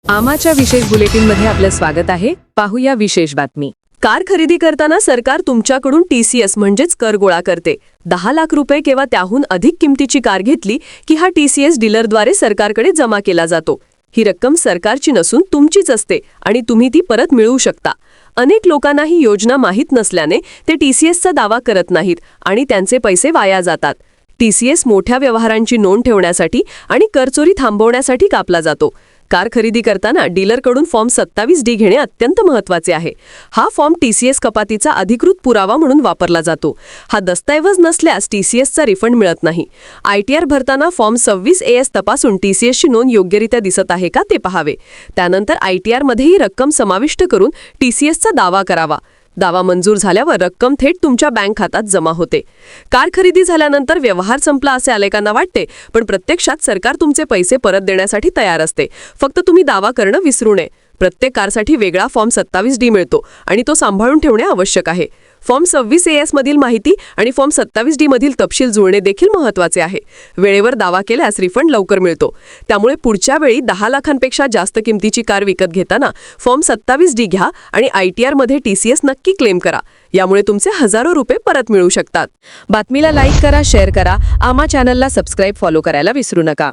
आमाच्या विशेष बुलेटिनमध्ये आपलं स्वागत आहे. पाहूया विशेष बातमी. कार खरेदी करताना सरकार तुमच्याकडून TCS म्हणजेच कर गोळा करते. 10 लाख रुपये किंवा त्याहून अधिक किमतीची कार घेतली की हा TCS डीलरद्वारे सरकारकडे जमा केला जातो. ही रक्कम सरकारची नसून तुमचीच असते आणि तुम्ही ती परत मिळवू शकता. अनेक लोकांना ही योजना माहीत नसल्याने ते TCSचा दावा करत नाहीत आणि त्यांचे पैसे वाया जातात. TCS मोठ्या व्यवहारांची नोंद ठेवण्यासाठी आणि करचोरी थांबवण्यासाठी कापला जातो. कार खरेदी करताना डीलरकडून फॉर्म 27D घेणे अत्यंत महत्त्वाचे आहे. हा फॉर्म TCS कपातीचा अधिकृत पुरावा म्हणून वापरला जातो. हा दस्तऐवज नसल्यास TCSचा रिफंड मिळत नाही. ITR भरताना फॉर्म 26AS तपासून TCSची नोंद योग्यरित्या दिसत आहे का ते पाहावे. त्यानंतर ITR मध्येही रक्कम समाविष्ट करून TCSचा दावा करावा. दावा मंजूर झाल्यावर रक्कम थेट तुमच्या बँक खात्यात जमा होते. कार खरेदी झाल्यानंतर व्यवहार संपला असे अनेकांना वाटते, पण प्रत्यक्षात सरकार तुमचे पैसे परत देण्यासाठी तयार असते. फक्त तुम्ही दावा करणं विसरू नये. प्रत्येक कारसाठी वेगळा फॉर्म 27D मिळतो आणि तो सांभाळून ठेवणे आवश्यक आहे. फॉर्म 26AS मधील माहिती आणि फॉर्म 27D मधील तपशील जुळणे देखील महत्त्वाचे आहे. वेळेवर दावा केल्यास रिफंड लवकर मिळतो. त्यामुळे पुढच्या वेळी 10 लाखांपेक्षा जास्त किमतीची कार विकत घेताना फॉर्म 27D घ्या आणि ITR मध्ये TCS नक्की क्लेम करा. यामुळे तुमचे हजारो रुपये परत मिळू शकतात. बातमीला लाईक करा, शेअर करा. आमा चॅनलला सबस्क्राईब फॉलो करायला विसरू नका.